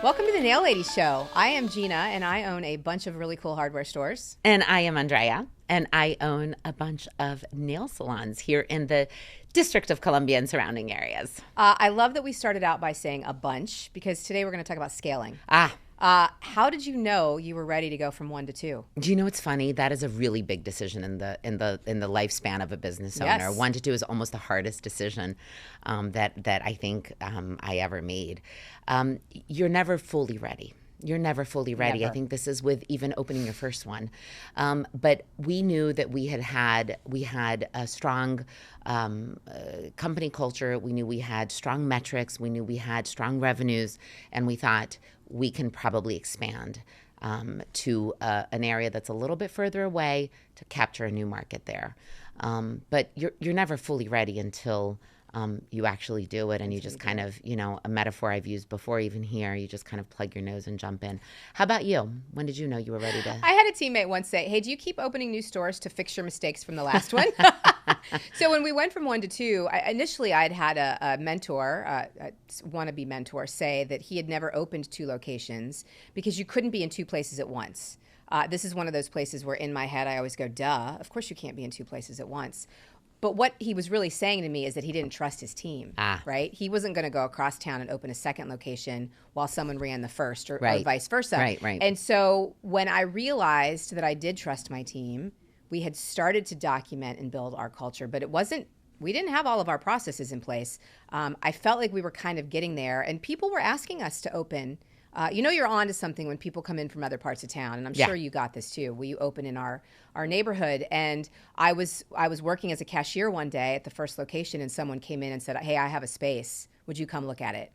Welcome to the Nail Lady Show. I am Gina, and I own a bunch of really cool hardware stores. And I am Andrea, and I own a bunch of nail salons here in the District of Columbia and surrounding areas. I love that we started out by saying a bunch, because today we're going to talk about scaling. How did you know you were ready to go from 1 to 2? Do you know what's funny? That is a really big decision in the lifespan of a business owner. Yes. 1 to 2 is almost the hardest decision that I think I ever made. You're never fully ready. You're never fully ready. Never. I think this is with even opening your first one. But we knew that we had a strong company culture. We knew we had strong metrics. We knew we had strong revenues, and we thought we can probably expand to an area that's a little bit further away to capture a new market there. But you're never fully ready until you actually do it, and you just kind of, a metaphor I've used before even here, you just kind of plug your nose and jump in. How about you? When did you know you were ready to? I had a teammate once say, hey, do you keep opening new stores to fix your mistakes from the last one? So when we went from 1 to 2, initially I'd had a mentor, a wannabe mentor, say that he had never opened 2 locations because you couldn't be in 2 places at once. This is one of those places where in my head I always go, duh, of course you can't be in 2 places at once. But what he was really saying to me is that he didn't trust his team, right? He wasn't going to go across town and open a second location while someone ran the first or vice versa. Right. And so when I realized that I did trust my team, we had started to document and build our culture, but we didn't have all of our processes in place. I felt like we were kind of getting there, and people were asking us to open. You're on to something when people come in from other parts of town, and I'm sure you got this too. Will you open in our neighborhood? And I was working as a cashier one day at the first location, and someone came in and said, hey, I have a space. Would you come look at it?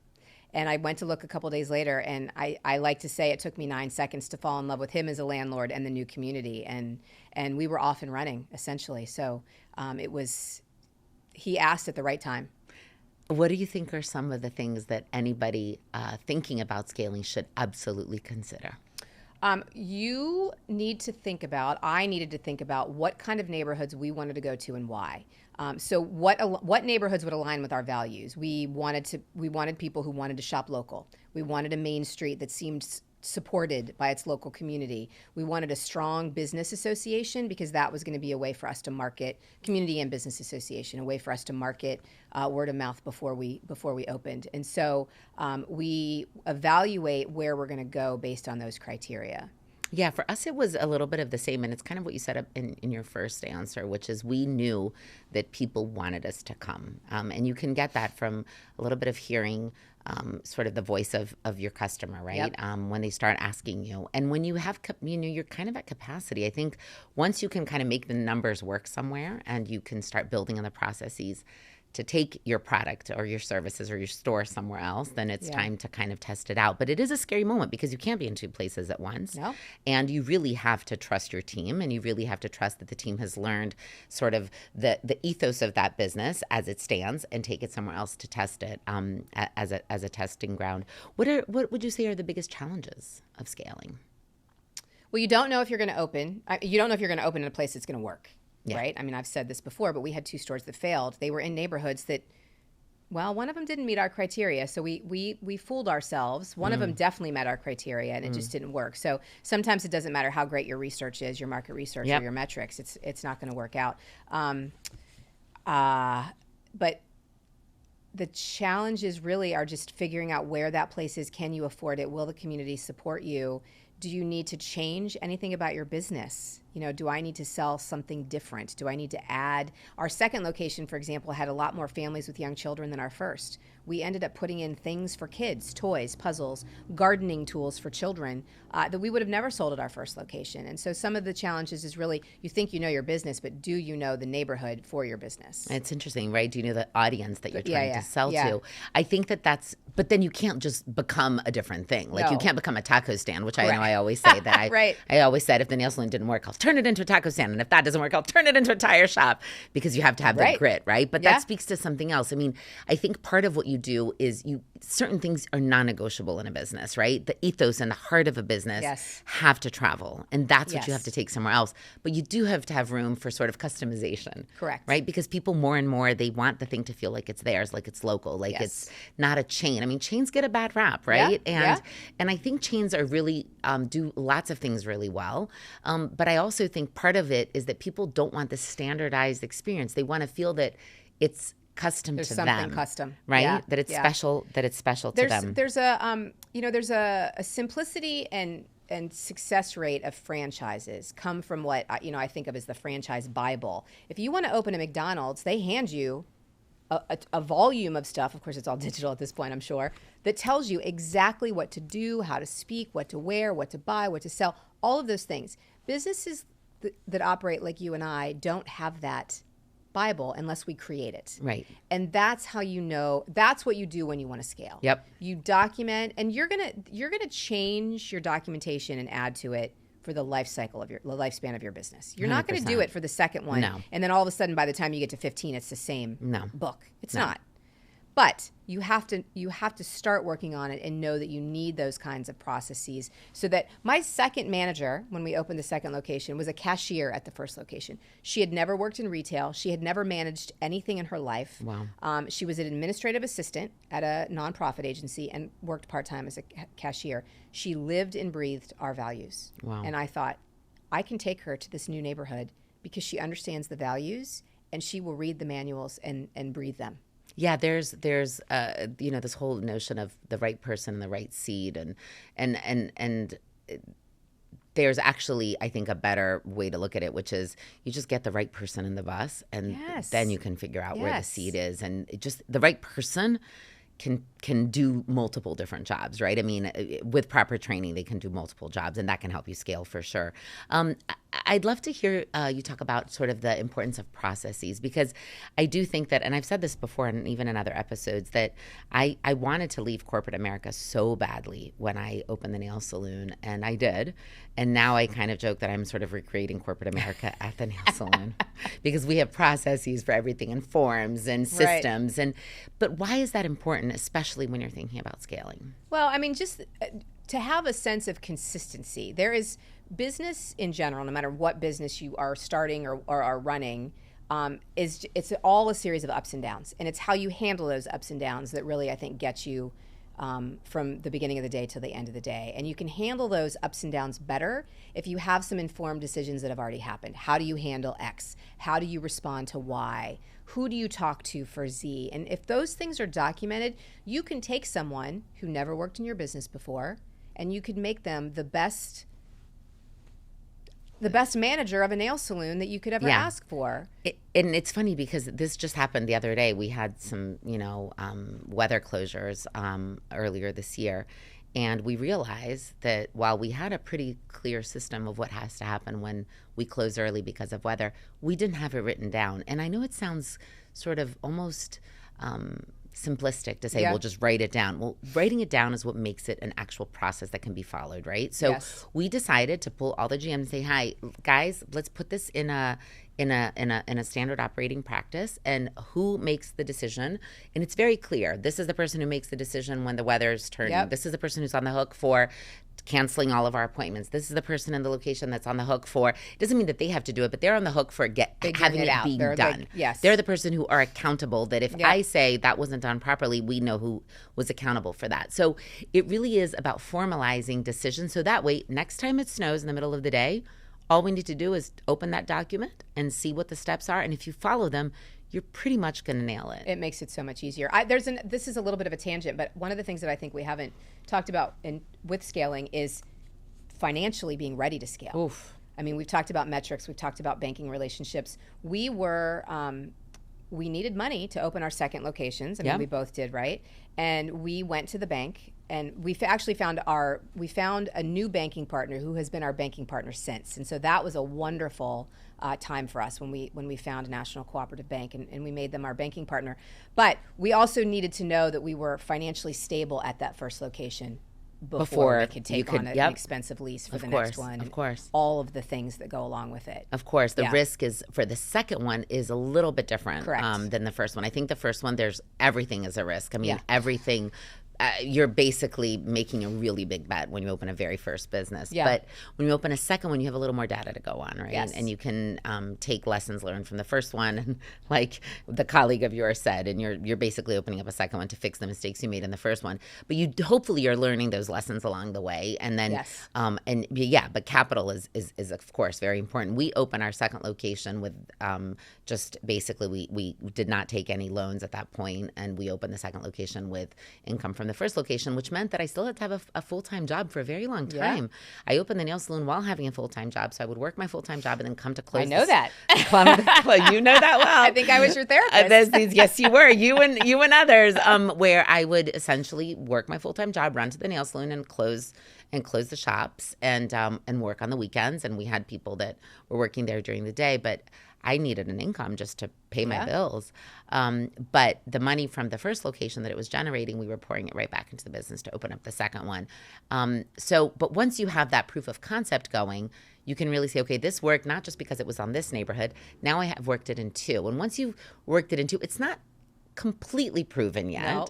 And I went to look a couple days later, and I like to say it took me 9 seconds to fall in love with him as a landlord and the new community, and we were off and running, essentially. So he asked at the right time. What do you think are some of the things that anybody thinking about scaling should absolutely consider? You need to think about, I needed to think about what kind of neighborhoods we wanted to go to and why. So what neighborhoods would align with our values? We wanted people who wanted to shop local. We wanted a main street that seemed supported by its local community. We wanted a strong business association because that was going to be a way for us to market, community and business association, a way for us to market word of mouth before we opened. And so we evaluate where we're going to go based on those criteria. Yeah, for us it was a little bit of the same, and it's kind of what you said in your first answer, which is we knew that people wanted us to come. And you can get that from a little bit of hearing sort of the voice of your customer, right? Yep. When they start asking you. And when you have, you're kind of at capacity. I think once you can kind of make the numbers work somewhere and you can start building on the processes to take your product or your services or your store somewhere else, then it's time to kind of test it out. But it is a scary moment because you can't be in 2 places at once. No. And you really have to trust your team, and you really have to trust that the team has learned sort of the ethos of that business as it stands and take it somewhere else to test it as a testing ground. What would you say are the biggest challenges of scaling? Well, you don't know if you're going to open. You don't know if you're going to open in a place that's going to work. Yeah. Right? I mean, I've said this before, but we had 2 stores that failed. They were in neighborhoods that, well, one of them didn't meet our criteria, so we fooled ourselves. One of them definitely met our criteria, and it just didn't work. So sometimes it doesn't matter how great your research is, your market research or your metrics. It's not going to work out. But the challenges really are just figuring out where that place is. Can you afford it? Will the community support you? Do you need to change anything about your business? Do I need to sell something different? Do I need to add? Our second location, for example, had a lot more families with young children than our first. We ended up putting in things for kids, toys, puzzles, gardening tools for children that we would have never sold at our first location. And so some of the challenges is really, you think you know your business, but do you know the neighborhood for your business? It's interesting, right? Do you know the audience that you're trying to sell to? I think that's but then you can't just become a different thing. Like you No. can't become a taco stand, which I know Right. I always say that Right. I always said if the nail salon didn't work, I'll turn it into a taco stand. And if that doesn't work, I'll turn it into a tire shop, because you have to have that Right. grit, right? But Yeah. that speaks to something else. I mean, I think part of what you do is certain things are non-negotiable in a business, right? The ethos and the heart of a business Yes. have to travel. And that's what you have Yes. to take somewhere else. But you do have to have room for sort of customization. Correct. Right? Because people more and more, they want the thing to feel like it's theirs, like it's local, like Yes. it's not a chain. I mean, chains get a bad rap, right? Yeah, And I think chains are really do lots of things really well. But I also think part of it is that people don't want the standardized experience. They want to feel that it's custom There's to something them, custom. right? Yeah, That it's yeah. special. That it's special to them. There's a simplicity and success rate of franchises come from what I think of as the franchise Bible. If you want to open a McDonald's, they hand you a volume of stuff. Of course, it's all digital at this point, I'm sure, that tells you exactly what to do, how to speak, what to wear, what to buy, what to sell, all of those things. Businesses that operate like you and I don't have that Bible unless we create it. Right. And that's how that's what you do when you want to scale. Yep. You document, and you're gonna change your documentation and add to it for the lifespan of your business. You're not going to do 100%. it for the second one. No. And then all of a sudden by the time you get to 15 it's the same book. It's No. not. But you have to start working on it and know that you need those kinds of processes, so that my second manager, when we opened the second location, was a cashier at the first location. She had never worked in retail. She had never managed anything in her life. Wow. She was an administrative assistant at a nonprofit agency and worked part-time as a cashier. She lived and breathed our values. Wow. And I thought, I can take her to this new neighborhood because she understands the values and she will read the manuals and breathe them. Yeah, there's this whole notion of the right person and the right seed, and there's actually, I think, a better way to look at it, which is you just get the right person in the bus, and Yes. then you can figure out where the Yes. seed is, and just the right person can do multiple different jobs, right? I mean, with proper training, they can do multiple jobs, and that can help you scale for sure. I'd love to hear you talk about sort of the importance of processes, because I do think that, and I've said this before and even in other episodes, that I wanted to leave corporate America so badly when I opened the nail salon, and I did. And now I kind of joke that I'm sort of recreating corporate America at the nail salon because we have processes for everything and forms and systems. But why is that important, especially when you're thinking about scaling? Well, I mean, just to have a sense of consistency. There is business in general, no matter what business you are starting or are running, it's all a series of ups and downs. And it's how you handle those ups and downs that really, I think, gets you from the beginning of the day to the end of the day. And you can handle those ups and downs better if you have some informed decisions that have already happened. How do you handle X? How do you respond to Y? Who do you talk to for Z? And if those things are documented, you can take someone who never worked in your business before and you could make them the best manager of a nail salon that you could ever ask for. And it's funny because this just happened the other day. We had some, weather closures earlier this year. And we realized that while we had a pretty clear system of what has to happen when we close early because of weather, we didn't have it written down. And I know it sounds sort of almost simplistic to say, we'll just write it down. Well, writing it down is what makes it an actual process that can be followed, right? So we decided to pull all the GMs and say, hi, guys, let's put this in a standard operating practice, and who makes the decision. And it's very clear. This is the person who makes the decision when the weather's turning. This is the person who's on the hook for canceling all of our appointments. This is the person in the location that's on the hook for, it doesn't mean that they have to do it, but they're on the hook for having it being done. They're the person who are accountable, that if I say that wasn't done properly, we know who was accountable for that. So it really is about formalizing decisions. So that way, next time it snows in the middle of the day, all we need to do is open that document and see what the steps are. And if you follow them, you're pretty much going to nail it. It makes it so much easier. This is a little bit of a tangent, but one of the things that I think we haven't talked about with scaling is financially being ready to scale. Oof. I mean, we've talked about metrics. We've talked about banking relationships. We needed money to open our second locations. I mean, we both did, right? And we went to the bank and actually found a new banking partner who has been our banking partner since. And so that was a wonderful time for us when we found National Cooperative Bank, and we made them our banking partner. But we also needed to know that we were financially stable at that first location before we could take on an expensive lease for the next one. Of course. All of the things that go along with it. Of course. The risk is for the second one is a little bit different than the first one. I think the first one, everything is a risk. I mean, everything. You're basically making a really big bet when you open a very first business. Yeah. But when you open a second one, you have a little more data to go on, right? Yes. And you can take lessons learned from the first one, and like the colleague of yours said, and you're basically opening up a second one to fix the mistakes you made in the first one. But hopefully you're learning those lessons along the way, and then but capital is of course very important. We open our second location with just basically we did not take any loans at that point, and we opened the second location with income from the first location, which meant that I still had to have a full-time job for a very long time. I opened the nail salon while having a full-time job, so I would work my full-time job and then come to close. I know that. Well, you know that well. I think I was your therapist. Yes, you were. You and others. Where I would essentially work my full-time job, run to the nail salon, and close the shops, and work on the weekends. And we had people that were working there during the day, but I needed an income just to pay my bills. But the money from the first location that it was generating, we were pouring it right back into the business to open up the second one. But once you have that proof of concept going, you can really say, okay, this worked not just because it was on this neighborhood. Now I have worked it in 2. And once you've worked it in 2, it's not completely proven yet. No,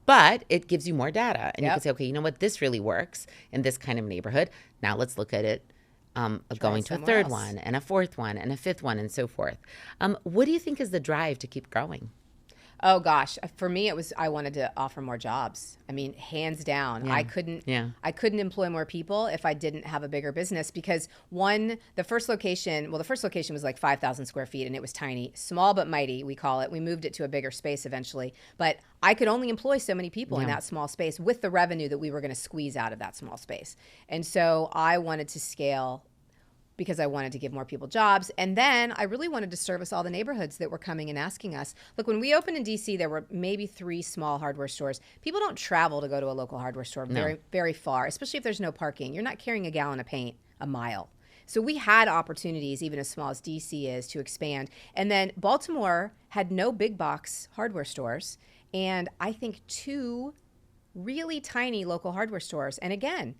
but it gives you more data. And you can say, okay, you know what? This really works in this kind of neighborhood. Now let's look at it. Going to a third one and a fourth one and a fifth one and so forth. What do you think is the drive to keep growing? Oh gosh, for me I wanted to offer more jobs. I mean, hands down. I couldn't employ more people if I didn't have a bigger business, because the first location was like 5,000 square feet, and it was tiny, small but mighty, we call it. We moved it to a bigger space eventually, but I could only employ so many people in that small space with the revenue that we were going to squeeze out of that small space. And so I wanted to scale because I wanted to give more people jobs. And then I really wanted to service all the neighborhoods that were coming and asking us. Look, when we opened in DC, there were maybe 3 small hardware stores. People don't travel to go to a local hardware store very, very far, especially if there's no parking. You're not carrying a gallon of paint a mile. So we had opportunities, even as small as DC is, to expand. And then Baltimore had no big box hardware stores, and I think 2 really tiny local hardware stores. And again,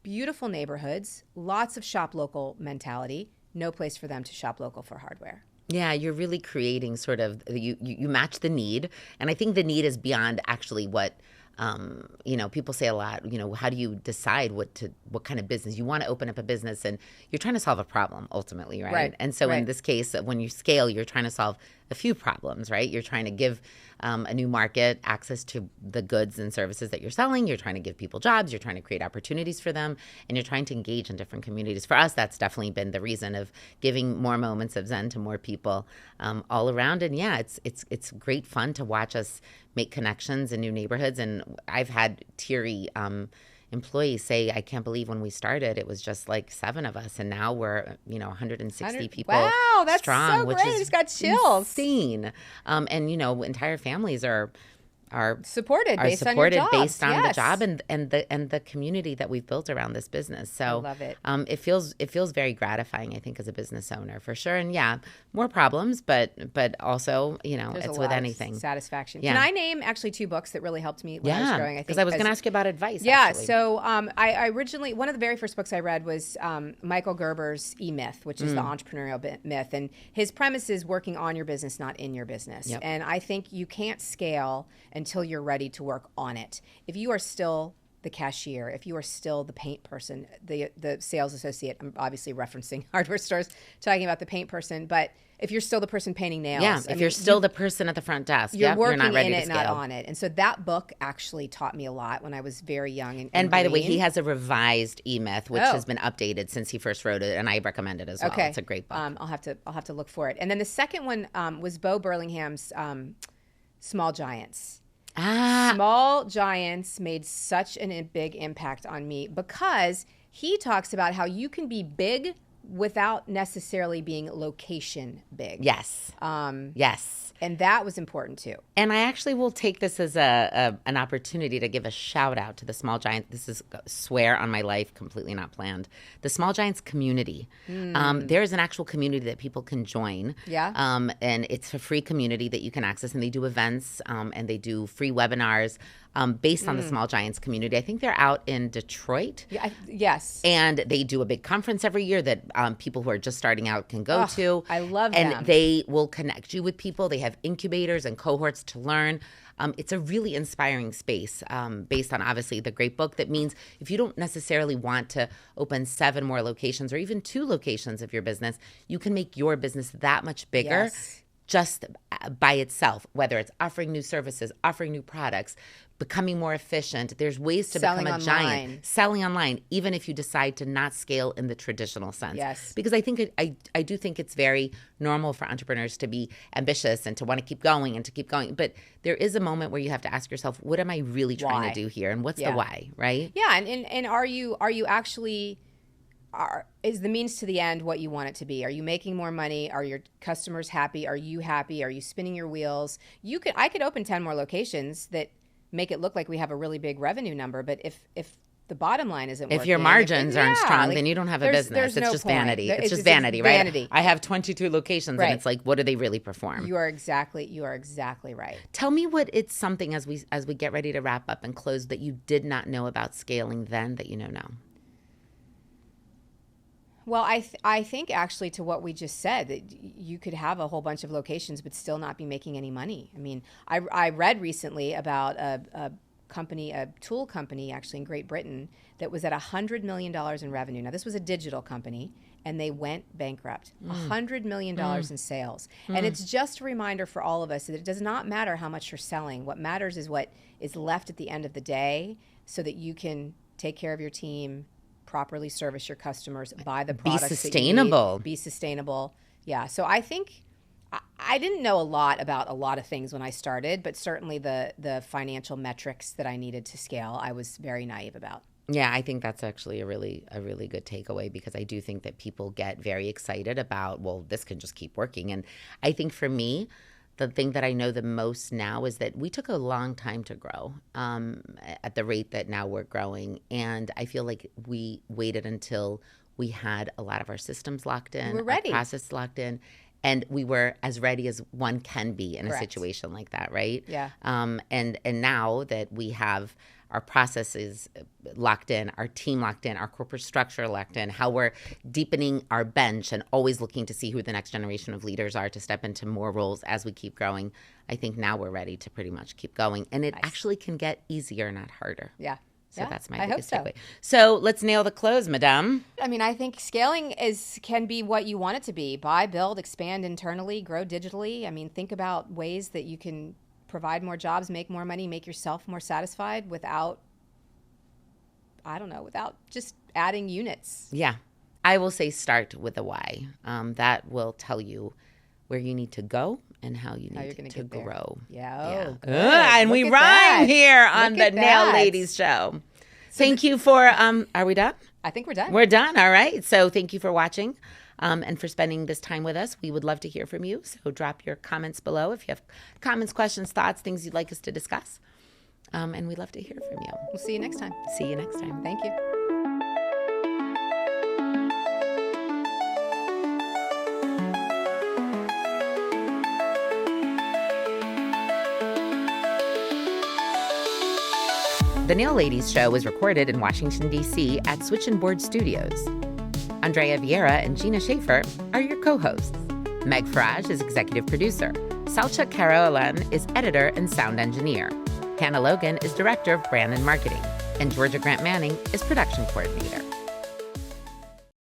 beautiful neighborhoods, lots of shop local mentality, no place for them to shop local for hardware. Yeah, you're really creating sort of, you match the need. And I think the need is beyond actually what, people say a lot, how do you decide what kind of business? You want to open up a business and you're trying to solve a problem ultimately, right? And so in this case, when you scale, you're trying to solve a few problems, right? You're trying to give a new market access to the goods and services that you're selling. You're trying to give people jobs. You're trying to create opportunities for them, and you're trying to engage in different communities. For us, that's definitely been the reason of giving more moments of Zen to more people all around. And yeah, it's great fun to watch us make connections in new neighborhoods. And I've had teary employees say, I can't believe when we started, it was just like 7 of us. And now we're, 160 people wow, that's strong, so great. which is I just got chills. Insane. And, entire families are supported based on the job and the community that we've built around this business. So I love it. It feels very gratifying, I think, as a business owner, for sure. And yeah, more problems, but also, There's it's a with lot anything. Of satisfaction. Yeah. Can I name actually 2 books that really helped me when I was growing? Because I was going to ask you about advice. Yeah. Actually. So I originally, one of the very first books I read was Michael Gerber's E-Myth, which is the entrepreneurial myth. And his premise is working on your business, not in your business. Yep. And I think you can't scale until you're ready to work on it. If you are still the cashier, if you are still the paint person, the sales associate, I'm obviously referencing hardware stores, talking about the paint person, but if you're still the person painting nails. If you're still the person at the front desk. You're working you're not ready in it, to scale. not on it. And so that book actually taught me a lot when I was very young. And by the way, he has a revised E-Myth, which has been updated since he first wrote it, and I recommend it as well. Okay. It's a great book. I'll have to look for it. And then the second one was Bo Burlingham's Small Giants. Small Giants made such a big impact on me because he talks about how you can be big without necessarily being location big. Yes. Yes. And that was important too. And I actually will take this as an opportunity to give a shout out to the Small Giants. This is, swear on my life, completely not planned. The Small Giants community. There is an actual community that people can join. Yeah. And it's a free community that you can access. And they do events and they do free webinars based on the Small Giants community. I think they're out in Detroit. Yeah. Yes. And they do a big conference every year that people who are just starting out can go to. I love them. And they will connect you with people. They have incubators and cohorts to learn. It's a really inspiring space based on, obviously, the great book. That means if you don't necessarily want to open 7 more locations or even 2 locations of your business, you can make your business that much bigger. Yes. Just by itself, whether it's offering new services, offering new products, becoming more efficient. There's ways to Selling become a online. giant. Selling online, even if you decide to not scale in the traditional sense. Yes. Because I think I do think it's very normal for entrepreneurs to be ambitious and to want to keep going and to keep going. But there is a moment where you have to ask yourself, what am I really trying Why? to do here? And what's Yeah. the why, right? Yeah. And are you actually... is the means to the end what you want it to be? Are you making more money? Are your customers happy? Are you happy? Are you spinning your wheels? I could open 10 more locations that make it look like we have a really big revenue number, but if the bottom line isn't working, If your margins aren't strong, then you don't have a business. There's It's no just point. vanity. It's just It's vanity, right? vanity. I have 22 locations, Right. and it's like, what do they really perform? You are exactly right. Tell me what it's something as we get ready to wrap up and close that you did not know about scaling then that you know now. Well, I think actually to what we just said, that you could have a whole bunch of locations but still not be making any money. I mean, I read recently about a tool company actually in Great Britain that was at $100 million in revenue. Now, this was a digital company, and they went bankrupt. $100 million in sales. And it's just a reminder for all of us that it does not matter how much you're selling. What matters is what is left at the end of the day so that you can take care of your team, properly service your customers, buy the products that you need. Sustainable. Be sustainable. Yeah. So I think I didn't know a lot about a lot of things when I started, but certainly the financial metrics that I needed to scale, I was very naive about. Yeah, I think that's actually a really good takeaway, because I do think that people get very excited about, well, this can just keep working. And I think for me, the thing that I know the most now is that we took a long time to grow at the rate that now we're growing. And I feel like we waited until we had a lot of our systems locked in, We're ready. our process locked in, and we were as ready as one can be in Correct. a situation like that, right? Yeah. And now that we have our processes locked in, our team locked in, our corporate structure locked in, how we're deepening our bench and always looking to see who the next generation of leaders are to step into more roles as we keep growing, I think now we're ready to pretty much keep going. And it actually can get easier, not harder. Yeah. So Yeah, that's my I hope biggest so. takeaway. So let's nail the close, madame. I mean, I think scaling can be what you want it to be. Buy, build, expand internally, grow digitally. I mean, think about ways that you can provide more jobs, make more money, make yourself more satisfied without just adding units. Yeah. I will say start with a why. That will tell you where you need to go and how you How you're need gonna to get there. grow. Yeah. Oh, good. And we Look rhyme at that. here on Look the at Nail that. Ladies show. Thank you for, are we done? I think we're done. We're done. All right. So thank you for watching and for spending this time with us. We would love to hear from you. So drop your comments below if you have comments, questions, thoughts, things you'd like us to discuss. And we'd love to hear from you. We'll see you next time. See you next time. Thank you. The Nail Ladies show was recorded in Washington, D.C. at Switch and Board Studios. Andrea Vieira and Gina Schaefer are your co-hosts. Meg Farage is executive producer. Salcha Carolan is editor and sound engineer. Hannah Logan is director of brand and marketing. And Georgia Grant Manning is production coordinator.